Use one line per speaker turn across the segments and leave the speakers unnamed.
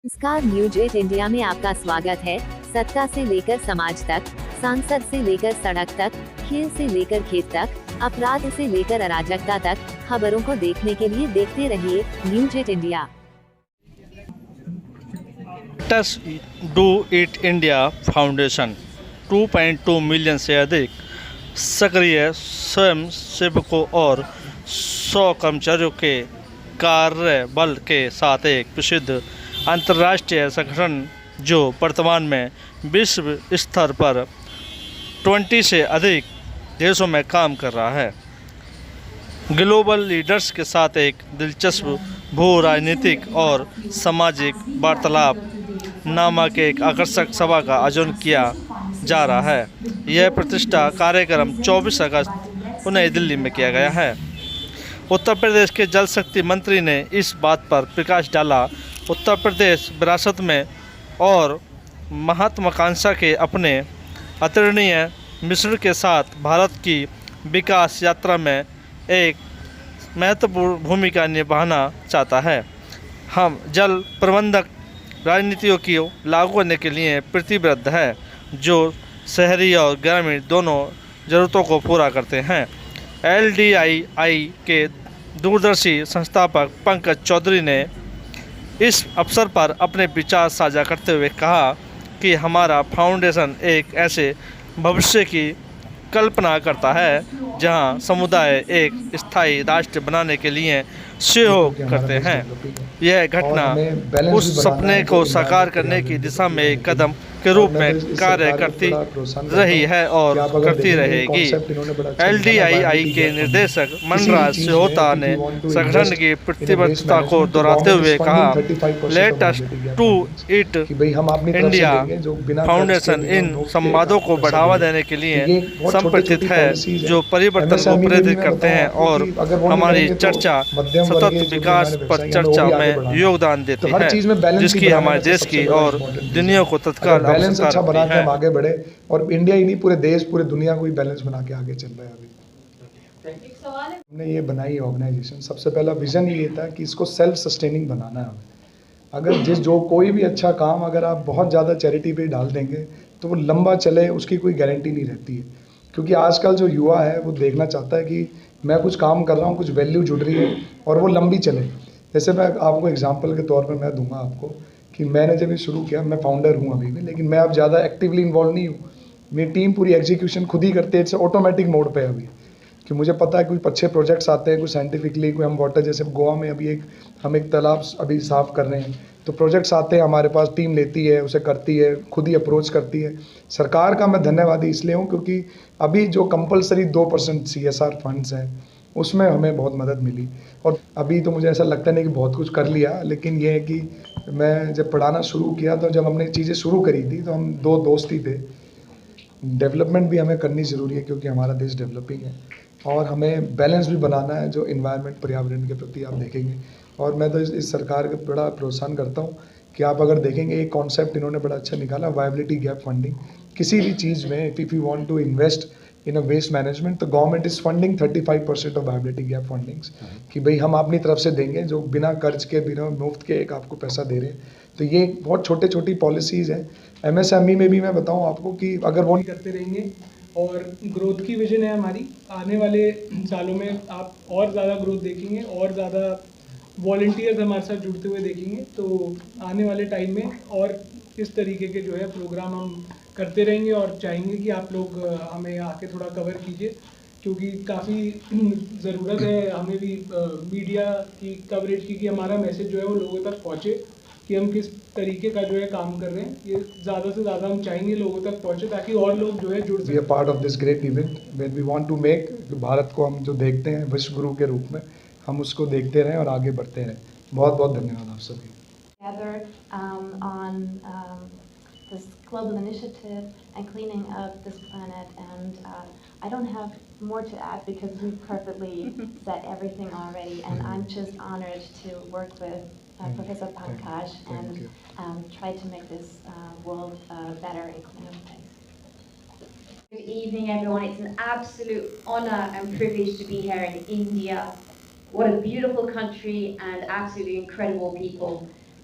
नमस्कार, news 8 India में आपका स्वागत है। सत्ता से लेकर समाज तक, सांसद से लेकर सड़क तक, खेल से लेकर खेत तक, अपराध से लेकर अराजकता तक, खबरों को देखने के लिए देखते रहिए न्यूज 8 इंडिया।
टस do it India foundation 2.2 million से अधिक सक्रिय स्वयंसेवकों और 100 कर्मचारियों के कार्य बल के साथ एक प्रसिद्ध अंतर्राष्ट्रीय संगठन जो वर्तमान में विश्व स्तर पर 20 से अधिक देशों में काम कर रहा है। ग्लोबल लीडर्स के साथ एक दिलचस्प भू राजनीतिक और सामाजिक वार्तालाप नामक एक आकर्षक सभा का आयोजन किया जा रहा है। यह प्रतिष्ठा कार्यक्रम 24 अगस्त को नई दिल्ली में किया गया है। उत्तर प्रदेश के जल शक्ति मंत्री ने इस बात पर प्रकाश डाला। उत्तर प्रदेश विरासत में और महत्वाकांक्षा के अपने अतुलनीय मिश्रण के साथ भारत की विकास यात्रा में एक महत्वपूर्ण भूमिका निभाना चाहता है। हम जल प्रबंधक रणनीतियों की लागू करने के लिए प्रतिबद्ध है जो शहरी और ग्रामीण दोनों ज़रूरतों को पूरा करते हैं। LDII के दूरदर्शी संस्थापक पंकज चौधरी ने इस अवसर पर अपने विचार साझा करते हुए कहा कि हमारा फाउंडेशन एक ऐसे भविष्य की कल्पना करता है जहां समुदाय एक स्थायी राष्ट्र बनाने के लिए सहयोग करते हैं। यह घटना उस सपने को साकार करने की दिशा में एक कदम के रूप में कार्य करती रही है और करती रहेगी। LDII के निदेशक मनराज सिहोता ने संगठन की प्रतिबद्धता को दोहराते हुए कहा, let us to it India foundation इन संवादों को बढ़ावा देने के लिए समर्पित है जो परिवर्तन को प्रेरित करते हैं और हमारी चर्चा सतत विकास पर चर्चा में योगदान देती है जिसकी हमारे देश की और दुनिया को तत्काल
बैलेंस अच्छा बना के हम आगे बढ़े और इंडिया ही नहीं पूरे देश पूरे दुनिया को ही बैलेंस बना के आगे चल रहा है। अभी हमने ये बनाई ऑर्गेनाइजेशन, सबसे पहला विजन ये था कि इसको सेल्फ सस्टेनिंग बनाना है हमें। अगर जो कोई भी अच्छा काम अगर आप बहुत ज़्यादा चैरिटी पे डाल देंगे तो वो लंबा चले उसकी कोई गारंटी नहीं रहती है, क्योंकि आजकल जो युवा है वो देखना चाहता है कि मैं कुछ काम कर रहा हूँ, कुछ वैल्यू जुड़ रही है और वो लंबी चले। जैसे मैं आपको एग्जांपल के तौर पर मैं दूंगा आपको कि मैंने जब ये शुरू किया, मैं फाउंडर हूँ अभी भी, लेकिन मैं अब ज़्यादा एक्टिवली इन्वॉल्व नहीं हूँ। मेरी टीम पूरी एग्जीक्यूशन खुद ही करती है, इट्स ऑटोमेटिक मोड पे अभी, कि मुझे पता है कुछ अच्छे प्रोजेक्ट्स आते हैं, कुछ साइंटिफिकली कोई हम वाटर, जैसे गोवा में अभी हम एक तालाब अभी साफ़ कर रहे हैं, तो प्रोजेक्ट्स आते हैं हमारे पास, टीम लेती है, उसे करती है, खुद ही अप्रोच करती है। सरकार का मैं धन्यवादी इसलिए हूँ क्योंकि अभी जो कंपलसरी 2% CSR फंड्स हैं उसमें हमें बहुत मदद मिली। और अभी तो मुझे ऐसा लगता नहीं कि बहुत कुछ कर लिया, लेकिन ये है कि मैं जब पढ़ाना शुरू किया तो जब हमने चीज़ें शुरू करी थी तो हम 2 दोस्त ही थे। डेवलपमेंट भी हमें करनी ज़रूरी है क्योंकि हमारा देश डेवलपिंग है और हमें बैलेंस भी बनाना है जो इन्वायरमेंट पर्यावरण के प्रति आप देखेंगे। और मैं तो इस सरकार का बड़ा प्रोत्साहन करता हूँ कि आप अगर देखेंगे एक कॉन्सेप्ट इन्होंने बड़ा अच्छा निकाला, वायबिलिटी गैप फंडिंग। किसी भी चीज़ में if you want to invest in a waste management तो government is funding 35% of viability gap fundings, कि भाई हम अपनी तरफ से देंगे जो बिना कर्ज के बिना मुफ्त के एक आपको पैसा दे रहे हैं। तो ये बहुत छोटी पॉलिसीज़ हैं। MSME में भी मैं बताऊँ आपको कि अगर वो
करते रहेंगे और ग्रोथ की विजन है हमारी। आने वाले सालों में आप और ज़्यादा ग्रोथ देखेंगे और ज़्यादा वॉलंटियर्स हमारे साथ जुड़ते हुए देखेंगे। तो आने वाले टाइम में और इस तरीके के जो है प्रोग्राम हम करते रहेंगे और चाहेंगे कि आप लोग हमें आके थोड़ा कवर कीजिए, क्योंकि काफ़ी ज़रूरत है हमें भी मीडिया की कवरेज की, कि हमारा मैसेज जो है वो लोगों तक पहुँचे कि हम किस तरीके का जो है काम कर रहे हैं। ये ज़्यादा से ज़्यादा हम चाहेंगे लोगों तक पहुँचे ताकि और लोग जो है जुड़ सकें।
We are part of this great event when we want to make Bharat को हम जो देखते हैं विश्व गुरु के रूप में, हम उसको देखते रहें और आगे बढ़ते रहें। बहुत बहुत धन्यवाद आप सभी।
This global initiative and cleaning up this planet, and I don't have more to add because we've perfectly said everything already, and I'm just honored to work with Professor Pankaj and try to make this world a better and cleaner place.
Good evening, everyone. It's an absolute honor and privilege to be here in India. What a beautiful country and absolutely incredible people.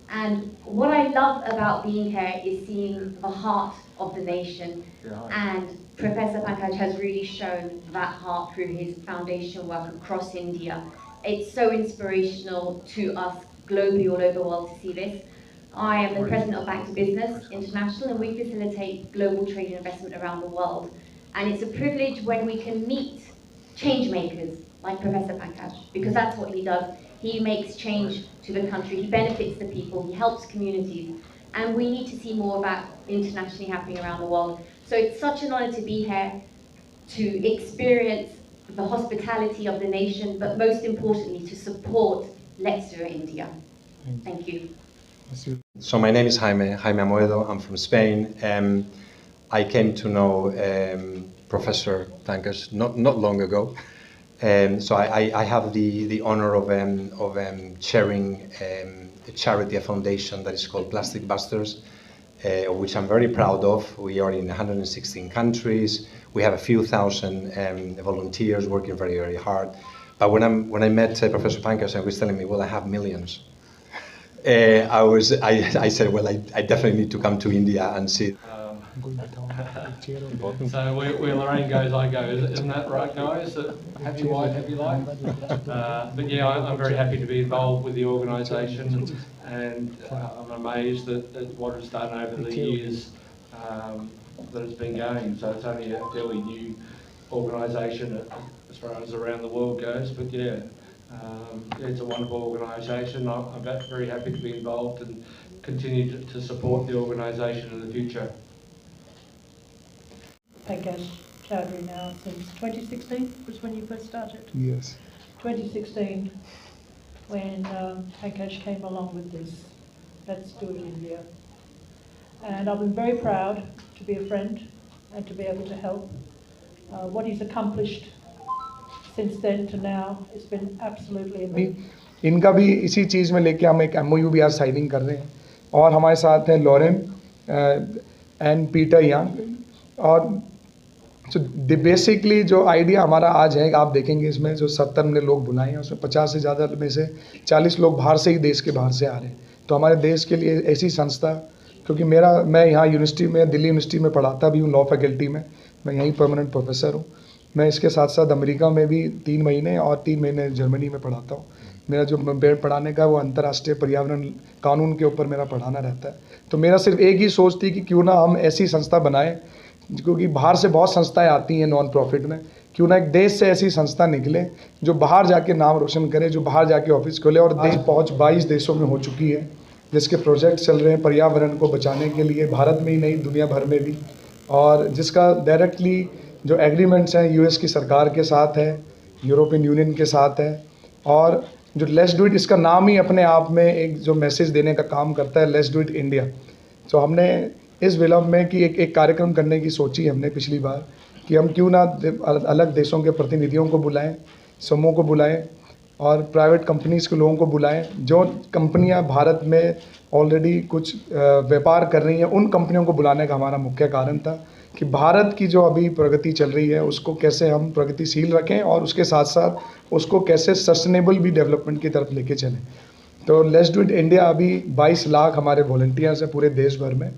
And what I love about being here is seeing the heart of the nation. And Professor Pankaj has really shown that heart through his foundation work across India. It's so inspirational to us globally all over the world to see this. I am the president of Back to Business International, and we facilitate global trade and investment around the world. And it's a privilege when we can meet change makers like Professor Pankaj, because that's what he does. He makes change to the country, he benefits the people, he helps communities, and we need to see more of that internationally happening around the world. So it's such an honor to be here, to experience the hospitality of the nation, but most importantly, to support Let's Do It India. Thank you.
So my name is Jaime Amoedo. I'm from Spain. I came to know Professor Pankaj not long ago. So I have the honor of chairing a charity, a foundation that is called Plastic Busters, which I'm very proud of. We are in 116 countries. We have a few thousand volunteers working very, very hard. But when I met Professor Pankaj, he was telling me, well, I have millions. I said, well, I definitely need to come to India and see.
So where Lorraine goes, I go. Isn't that right, guys? Happy wife, happy life. But yeah, I'm very happy to be involved with the organisation, and I'm amazed at what it's done over the years that it's been going. So it's only a fairly new organisation as far as around the world goes. But yeah, it's a wonderful organisation. I'm very happy to be involved and continue to support the organisation in the future.
Pankaj Chowdhury now since 2016 was when you first started.
Yes.
2016 when Pankaj came along with this Let's Do It India. And I've been very proud to be a friend and to be able to help. What he's accomplished since then to now, it's been absolutely amazing.
इनका भी इसी चीज़ में लेके हम एक MOU भी आज signing कर रहे हैं, और हमारे साथ हैं लॉरेन एंड पीटर यंग। और बेसिकली जो आइडिया हमारा आज है, आप देखेंगे इसमें जो 70 हमने लोग बुलाए हैं, उसमें 50 से ज़्यादा में से 40 लोग बाहर से ही, देश के बाहर से आ रहे हैं। तो हमारे देश के लिए ऐसी संस्था, क्योंकि मैं यहाँ यूनिवर्सिटी में, दिल्ली यूनिवर्सिटी में पढ़ाता भी हूँ, लॉ फैकल्टी में, मैं यहीं परमानेंट प्रोफेसर हूँ। मैं इसके साथ साथ अमेरिका में भी 3 महीने और 3 महीने जर्मनी में पढ़ाता हूँ। मेरा जो पढ़ाने का वो अंतर्राष्ट्रीय पर्यावरण कानून के ऊपर मेरा पढ़ाना रहता है। तो मेरा सिर्फ एक ही सोच थी कि क्यों ना हम ऐसी संस्था बनाएं, क्योंकि बाहर से बहुत संस्थाएं आती हैं नॉन प्रॉफिट में, क्यों ना एक देश से ऐसी संस्था निकले जो बाहर जाके नाम रोशन करे, जो बाहर जाके ऑफिस खोले। और देश पहुँच 22 देशों में हो चुकी है, जिसके प्रोजेक्ट चल रहे हैं पर्यावरण को बचाने के लिए, भारत में ही नहीं दुनिया भर में भी, और जिसका डायरेक्टली जो एग्रीमेंट्स हैं यूएस की सरकार के साथ है, यूरोपियन यूनियन के साथ है। और जो लेट्स डू इट, इसका नाम ही अपने आप में एक जो मैसेज देने का काम करता है, लेट्स डू इट इंडिया। तो हमने इस विलम्ब में कि एक कार्यक्रम करने की सोची हमने पिछली बार, कि हम क्यों ना अलग देशों के प्रतिनिधियों को बुलाएं, समूह को बुलाएं, और प्राइवेट कंपनीज़ के लोगों को बुलाएं। जो कंपनियां भारत में ऑलरेडी कुछ व्यापार कर रही हैं, उन कंपनियों को बुलाने का हमारा मुख्य कारण था कि भारत की जो अभी प्रगति चल रही है उसको कैसे हम प्रगतिशील रखें, और उसके साथ साथ उसको कैसे सस्टेनेबल भी डेवलपमेंट की तरफ लेके चलें। तो लेट्स डू इट इंडिया अभी 22 लाख हमारे वॉलंटियर्स हैं पूरे देश भर में।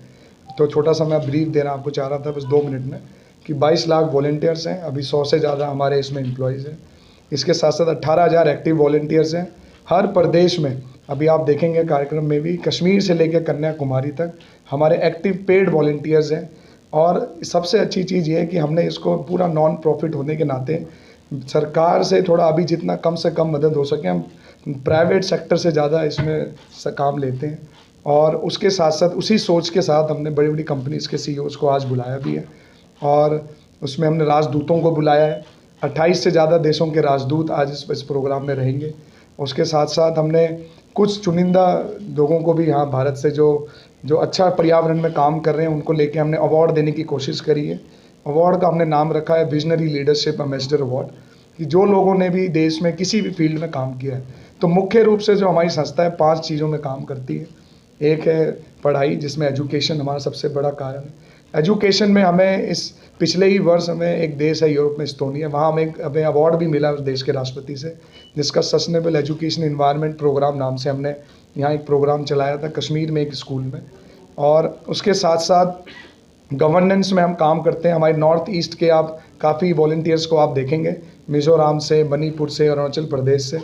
तो छोटा सा मैं ब्रीफ देना आपको चाह रहा था बस 2 मिनट में, कि 22 लाख वॉलंटियर्स हैं, अभी 100 से ज़्यादा हमारे इसमें एम्प्लॉयज़ हैं। इसके साथ साथ 18,000 एक्टिव वॉलंटियर्स हैं हर प्रदेश में। अभी आप देखेंगे कार्यक्रम में भी, कश्मीर से लेकर कन्याकुमारी तक हमारे एक्टिव पेड वॉलंटियर्स हैं। और सबसे अच्छी चीज़ ये है कि हमने इसको पूरा नॉन प्रॉफिट होने के नाते सरकार से थोड़ा अभी जितना कम से कम मदद हो सके, हम प्राइवेट सेक्टर से ज़्यादा इसमें काम लेते हैं। और उसके साथ साथ उसी सोच के साथ हमने बड़ी बड़ी कंपनीज़ के CEOs को आज बुलाया भी है, और उसमें हमने राजदूतों को बुलाया है। 28 से ज़्यादा देशों के राजदूत आज इस प्रोग्राम में रहेंगे। उसके साथ साथ हमने कुछ चुनिंदा लोगों को भी यहाँ भारत से जो अच्छा पर्यावरण में काम कर रहे हैं, उनको लेके हमने अवार्ड देने की कोशिश करी है। अवार्ड का हमने नाम रखा है विजनरी लीडरशिप एम्बेसडर अवार्ड, कि जो लोगों ने भी देश में किसी भी फील्ड में काम किया है। तो मुख्य रूप से जो हमारी संस्था है 5 चीज़ों में काम करती है। एक है पढ़ाई, जिसमें एजुकेशन हमारा सबसे बड़ा कारण है। एजुकेशन में हमें इस पिछले ही वर्ष हमें एक देश है यूरोप में एस्टोनिया, वहाँ हमें अवार्ड भी मिला उस देश के राष्ट्रपति से, जिसका सस्टेनेबल एजुकेशन इन्वायरमेंट प्रोग्राम नाम से हमने यहाँ एक प्रोग्राम चलाया था कश्मीर में एक स्कूल में। और उसके साथ साथ गवर्नेंस में हम काम करते हैं। हमारे नॉर्थ ईस्ट के आप काफ़ी वॉलंटियर्स को आप देखेंगे, मिज़ोरम से, मणिपुर से, अरुणाचल प्रदेश से,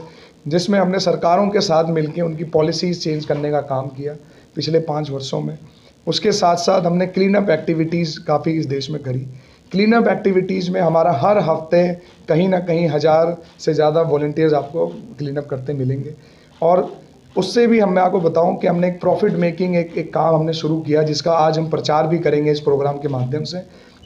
जिसमें हमने सरकारों के साथ मिलकर उनकी पॉलिसीज़ चेंज करने का काम किया पिछले 5 वर्षों में। उसके साथ साथ हमने क्लीन अप एक्टिविटीज़ काफ़ी इस देश में करी। क्लीन अप एक्टिविटीज़ में हमारा हर हफ्ते कहीं ना कहीं 1000 से ज़्यादा वॉलंटियर्स आपको क्लीन अप करते मिलेंगे। और उससे भी मैं आपको बताऊं कि हमने एक प्रॉफिट मेकिंग एक काम हमने शुरू किया, जिसका आज हम प्रचार भी करेंगे इस प्रोग्राम के माध्यम से।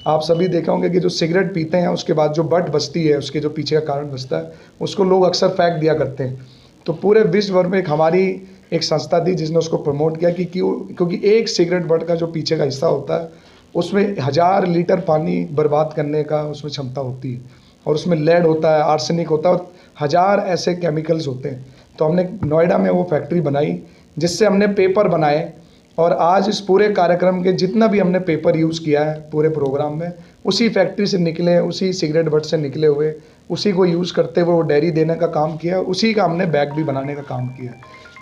आप सभी देखे होंगे कि जो सिगरेट पीते हैं उसके बाद जो बट बचती है, उसके जो पीछे का कारण बचता है, उसको लोग अक्सर फेंक दिया करते हैं। तो पूरे विश्व भर में हमारी एक संस्था थी जिसने उसको प्रमोट किया कि क्योंकि एक सिगरेट बट का जो पीछे का हिस्सा होता है उसमें 1000 लीटर पानी बर्बाद करने का उसमें क्षमता होती है, और उसमें लेड होता है, आर्सेनिक होता है, और 1000 ऐसे केमिकल्स होते हैं। तो हमने नोएडा में वो फैक्ट्री बनाई जिससे हमने पेपर बनाए, और आज इस पूरे कार्यक्रम के जितना भी हमने पेपर यूज़ किया है पूरे प्रोग्राम में, उसी फैक्ट्री से निकले, उसी सिगरेट बट से निकले हुए, उसी को यूज़ करते हुए वो डेयरी देने का काम किया, उसी का हमने बैग भी बनाने का काम किया।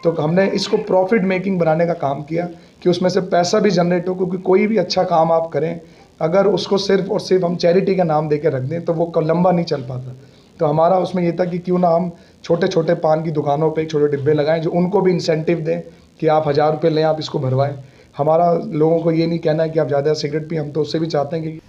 तो हमने इसको प्रॉफिट मेकिंग बनाने का काम किया कि उसमें से पैसा भी जनरेट हो, क्योंकि कोई भी अच्छा काम आप करें अगर उसको सिर्फ और सिर्फ हम चैरिटी का नाम दे के रख दें तो वो लंबा नहीं चल पाता। तो हमारा उसमें ये था कि क्यों ना हम छोटे छोटे पान की दुकानों पे छोटे डिब्बे लगाएं, जो उनको भी इंसेंटिव दें कि आप 1000 रुपये लें, आप इसको भरवाएं। हमारा लोगों को ये नहीं कहना है कि आप ज़्यादा सिगरेट पिए, हम तो उससे भी चाहते हैं कि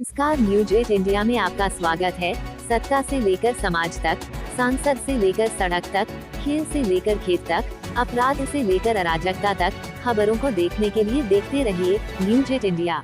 नमस्कार, न्यूज 8 इंडिया में आपका स्वागत है। सत्ता से लेकर समाज तक, सांसद से लेकर सड़क तक, खेल से लेकर खेत तक, अपराध से लेकर अराजकता तक, खबरों को देखने के लिए देखते रहिए न्यूज 8 इंडिया।